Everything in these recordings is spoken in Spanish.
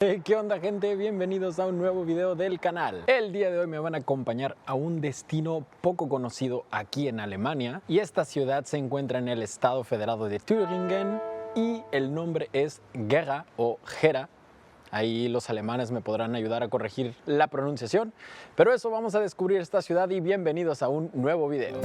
¿Qué onda, gente? Bienvenidos a un nuevo video del canal. El día de hoy me van a acompañar a un destino poco conocido aquí en Alemania, y esta ciudad se encuentra en el estado federado de Thüringen y el nombre es Gera o Gera. Ahí los alemanes me podrán ayudar a corregir la pronunciación, pero eso vamos a descubrir esta ciudad y bienvenidos a un nuevo video.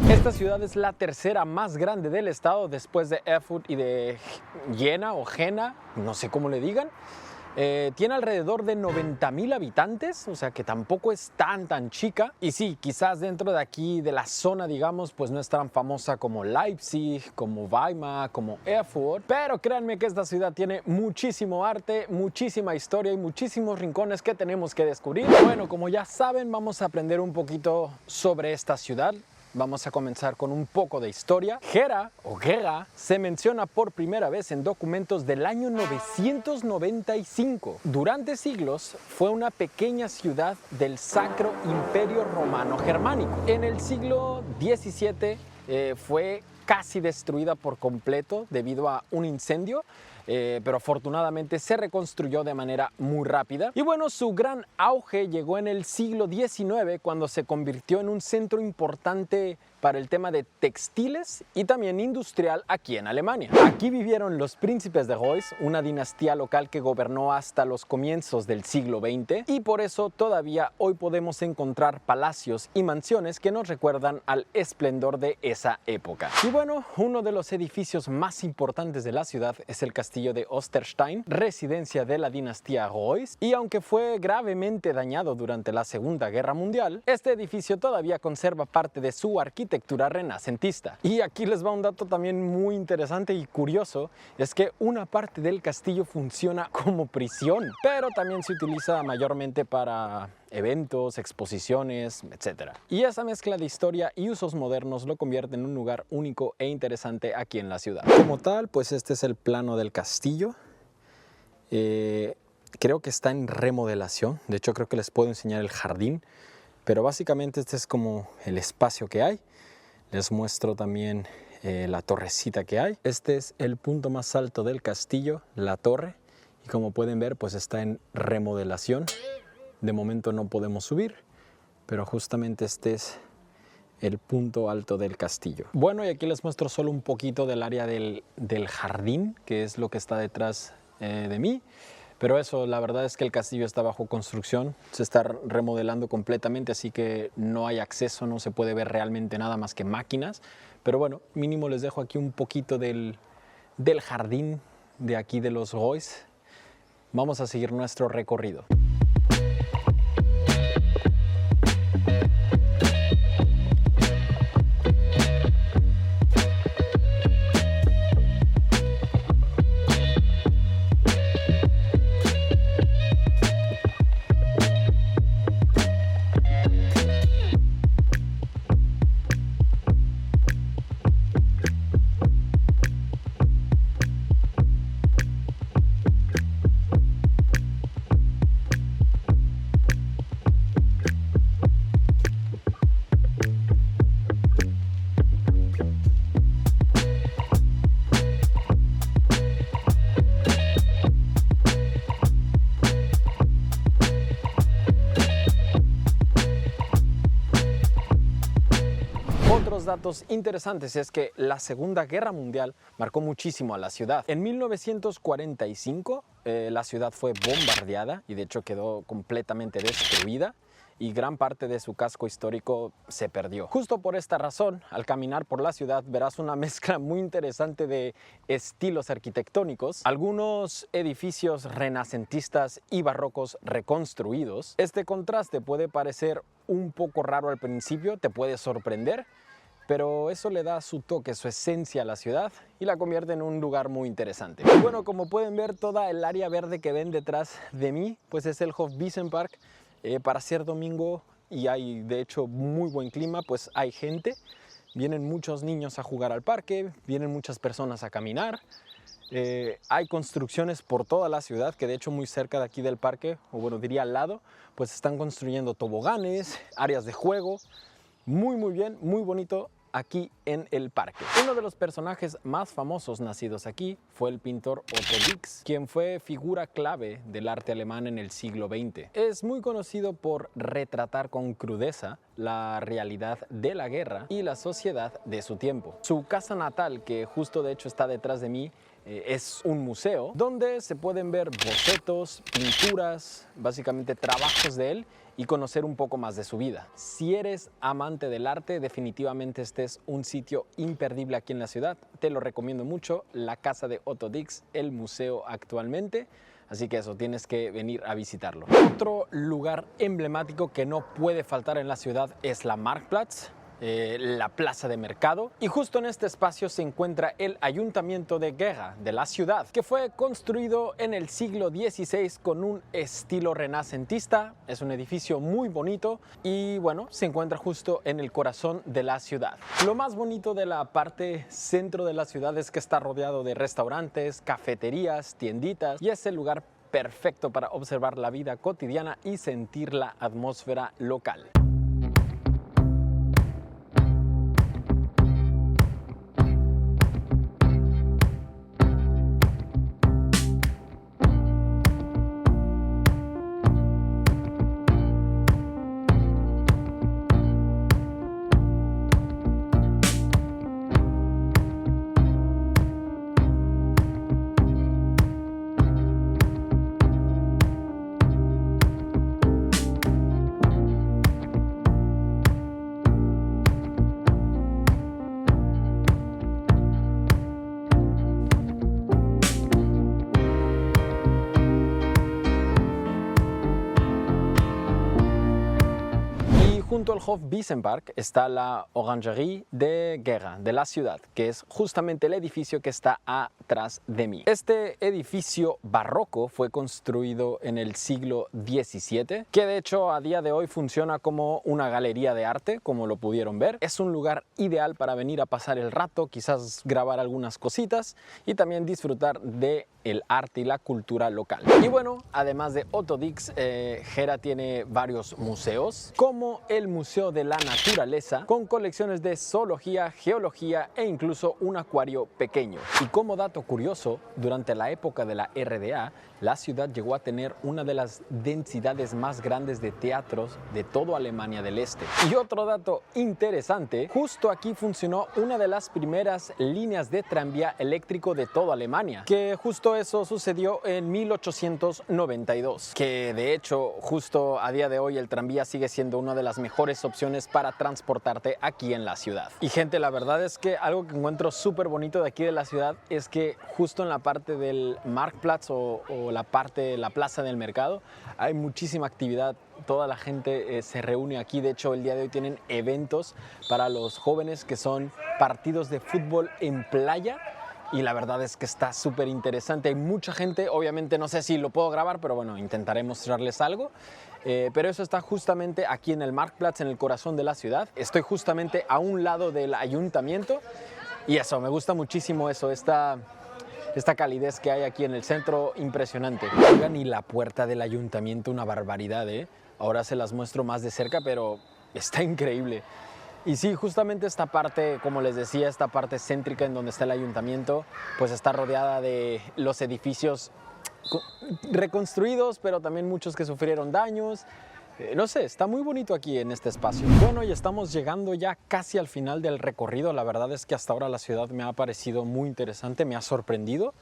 Esta ciudad es la tercera más grande del estado después de Erfurt y de Jena o Jena, no sé cómo le digan. Tiene alrededor de 90,000 habitantes, o sea que tampoco es tan chica. Y sí, quizás dentro de aquí, de la zona, digamos, pues no es tan famosa como Leipzig, como Weimar, como Erfurt. Pero créanme que esta ciudad tiene muchísimo arte, muchísima historia y muchísimos rincones que tenemos que descubrir. Bueno, como ya saben, vamos a aprender un poquito sobre esta ciudad. Vamos a comenzar con un poco de historia. Gera o Gera se menciona por primera vez en documentos del año 995. Durante siglos fue una pequeña ciudad del Sacro Imperio Romano Germánico. En el siglo XVII fue casi destruida por completo debido a un incendio. Pero afortunadamente se reconstruyó de manera muy rápida. Y bueno, su gran auge llegó en el siglo XIX, cuando se convirtió en un centro importante para el tema de textiles y también industrial aquí en Alemania. Aquí vivieron los príncipes de Reuss, una dinastía local que gobernó hasta los comienzos del siglo XX, y por eso todavía hoy podemos encontrar palacios y mansiones que nos recuerdan al esplendor de esa época. Y bueno, uno de los edificios más importantes de la ciudad es el castillo de Osterstein, residencia de la dinastía Reuss, y aunque fue gravemente dañado durante la Segunda Guerra Mundial, este edificio todavía conserva parte de su arquitectura renacentista. Y aquí les va un dato también muy interesante y curioso, es que una parte del castillo funciona como prisión, pero también se utiliza mayormente para eventos, exposiciones, etc. Y esa mezcla de historia y usos modernos lo convierte en un lugar único e interesante aquí en la ciudad. Como tal, pues este es el plano del castillo. Creo que está en remodelación. De hecho, creo que les puedo enseñar el jardín, pero básicamente este es como el espacio que hay. Les muestro también la torrecita que hay. Este es el punto más alto del castillo, la torre, y como pueden ver, pues está en remodelación. De momento no podemos subir, pero justamente este es el punto alto del castillo. Bueno, y aquí les muestro solo un poquito del área del jardín, que es lo que está detrás de mí. Pero eso, la verdad es que el castillo está bajo construcción, se está remodelando completamente, así que no hay acceso, no se puede ver realmente nada más que máquinas. Pero bueno, mínimo les dejo aquí un poquito del jardín de aquí de los Reuss. Vamos a seguir nuestro recorrido. Otros datos interesantes es que la Segunda Guerra Mundial marcó muchísimo a la ciudad. En 1945 la ciudad fue bombardeada y de hecho quedó completamente destruida. y gran parte de su casco histórico se perdió. Justo por esta razón, al caminar por la ciudad verás una mezcla muy interesante de estilos arquitectónicos, algunos edificios renacentistas y barrocos reconstruidos. Este contraste puede parecer un poco raro al principio, te puede sorprender, pero eso le da su toque, su esencia a la ciudad y la convierte en un lugar muy interesante. Y bueno, como pueden ver, toda el área verde que ven detrás de mí, pues es el Hofwiesenpark. Para ser domingo y hay de hecho muy buen clima, pues hay gente, vienen muchos niños a jugar al parque, vienen muchas personas a caminar. Hay construcciones por toda la ciudad, que de hecho muy cerca de aquí del parque, o bueno, diría al lado, pues están construyendo toboganes, áreas de juego. Muy bien, muy bonito aquí en el parque. Uno de los personajes más famosos nacidos aquí fue el pintor Otto Dix, quien fue figura clave del arte alemán en el siglo XX. Es muy conocido por retratar con crudeza la realidad de la guerra y la sociedad de su tiempo. Su casa natal, que justo de hecho está detrás de mí, es un museo donde se pueden ver bocetos, pinturas, básicamente trabajos de él y conocer un poco más de su vida. Si eres amante del arte, definitivamente este es un sitio imperdible aquí en la ciudad. Te lo recomiendo mucho, la casa de Otto Dix, el museo actualmente. Así que eso, tienes que venir a visitarlo. Otro lugar emblemático que no puede faltar en la ciudad es la Marktplatz, la plaza de mercado, y justo en este espacio se encuentra el Ayuntamiento de Gera, de la ciudad, que fue construido en el siglo XVI con un estilo renacentista. Es un edificio muy bonito y bueno, se encuentra justo en el corazón de la ciudad. Lo más bonito de la parte centro de la ciudad es que está rodeado de restaurantes, cafeterías, tienditas, y es el lugar perfecto para observar la vida cotidiana y sentir la atmósfera local. Junto al Hofwiesenpark está la Orangerie de Gera, de la ciudad, que es justamente el edificio que está atrás de mí. Este edificio barroco fue construido en el siglo XVII, que de hecho a día de hoy funciona como una galería de arte, como lo pudieron ver. Es un lugar ideal para venir a pasar el rato, quizás grabar algunas cositas y también disfrutar de el arte y la cultura local. Y bueno, además de Otto Dix, Gera tiene varios museos, como el Museo de la Naturaleza, con colecciones de zoología, geología e incluso un acuario pequeño. Y como dato curioso, durante la época de la RDA, la ciudad llegó a tener una de las densidades más grandes de teatros de toda Alemania del Este. Y otro dato interesante, justo aquí funcionó una de las primeras líneas de tranvía eléctrico de toda Alemania, que justo eso sucedió en 1892, que de hecho justo a día de hoy el tranvía sigue siendo una de las mejores opciones para transportarte aquí en la ciudad. Y gente, la verdad es que algo que encuentro súper bonito de aquí de la ciudad es que justo en la parte del Marktplatz o la plaza del mercado hay muchísima actividad. Toda la gente se reúne aquí. De hecho, el día de hoy tienen eventos para los jóvenes que son partidos de fútbol en playa. Y la verdad es que está súper interesante. Hay mucha gente, obviamente no sé si lo puedo grabar, pero bueno, intentaré mostrarles algo. Pero eso está justamente aquí en el Marktplatz, en el corazón de la ciudad. Estoy justamente a un lado del ayuntamiento y eso, me gusta muchísimo eso, esta calidez que hay aquí en el centro, impresionante. Oigan, y la puerta del ayuntamiento, una barbaridad, ¿eh? Ahora se las muestro más de cerca, pero está increíble. Y sí, justamente esta parte, como les decía, esta parte céntrica en donde está el ayuntamiento, pues está rodeada de los edificios reconstruidos, pero también muchos que sufrieron daños. No sé, está muy bonito aquí en este espacio. Bueno, y estamos llegando ya casi al final del recorrido. La verdad es que hasta ahora la ciudad me ha parecido muy interesante, me ha sorprendido.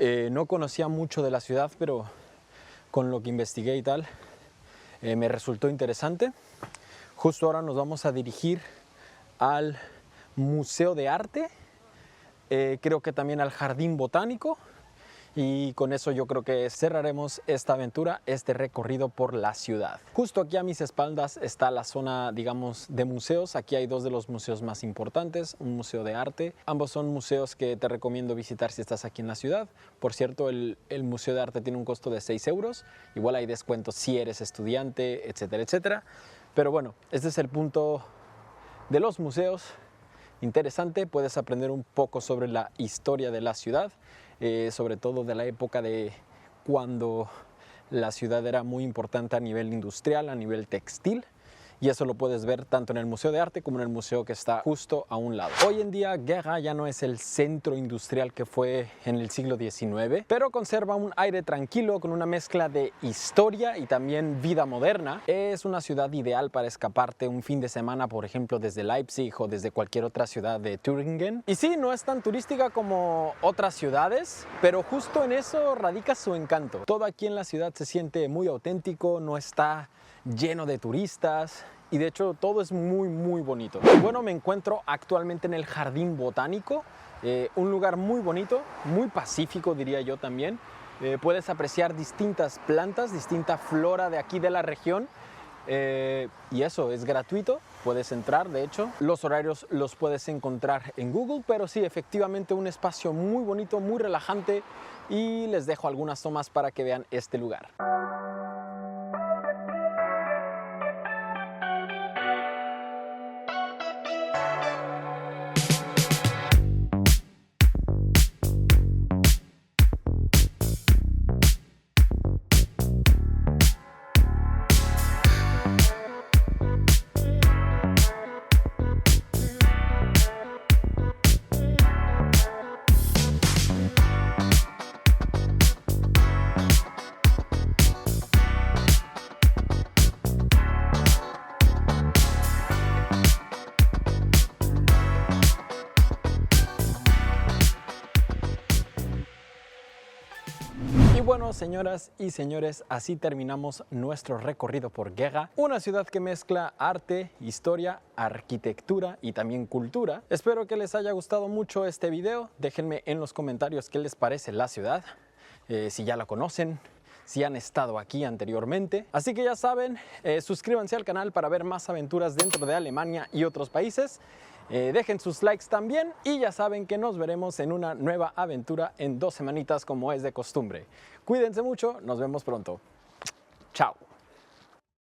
No conocía mucho de la ciudad, pero con lo que investigué y tal, me resultó interesante. Justo ahora nos vamos a dirigir al Museo de Arte, creo que también al Jardín Botánico, y con eso yo creo que cerraremos esta aventura, este recorrido por la ciudad. Justo aquí a mis espaldas está la zona, digamos, de museos. Aquí hay dos de los museos más importantes, un museo de arte. Ambos son museos que te recomiendo visitar si estás aquí en la ciudad. Por cierto, el Museo de Arte tiene un costo de 6 euros. Igual hay descuentos si eres estudiante, etcétera, etcétera. Pero bueno, este es el punto de los museos. Interesante, puedes aprender un poco sobre la historia de la ciudad, sobre todo de la época de cuando la ciudad era muy importante a nivel industrial, a nivel textil. Y eso lo puedes ver tanto en el Museo de Arte como en el museo que está justo a un lado. Hoy en día Gera ya no es el centro industrial que fue en el siglo XIX, pero conserva un aire tranquilo con una mezcla de historia y también vida moderna. Es una ciudad ideal para escaparte un fin de semana, por ejemplo, desde Leipzig o desde cualquier otra ciudad de Thüringen. Y sí, no es tan turística como otras ciudades, pero justo en eso radica su encanto. Todo aquí en la ciudad se siente muy auténtico, no está lleno de turistas y de hecho todo es muy bonito. Bueno, me encuentro actualmente en el Jardín Botánico, un lugar muy bonito, muy pacífico diría yo también. Puedes apreciar distintas plantas, distinta flora de aquí de la región. Y eso es gratuito, puedes entrar. De hecho, los horarios los puedes encontrar en Google, pero sí, efectivamente un espacio muy bonito, muy relajante, y les dejo algunas tomas para que vean este lugar. Y bueno, señoras y señores, así terminamos nuestro recorrido por Gera, una ciudad que mezcla arte, historia, arquitectura y también cultura. Espero que les haya gustado mucho este video. Déjenme en los comentarios qué les parece la ciudad, si ya la conocen, si han estado aquí anteriormente. Así que ya saben, suscríbanse al canal para ver más aventuras dentro de Alemania y otros países. Dejen sus likes también y ya saben que nos veremos en una nueva aventura en 2 semanitas como es de costumbre. Cuídense mucho, nos vemos pronto. Chao.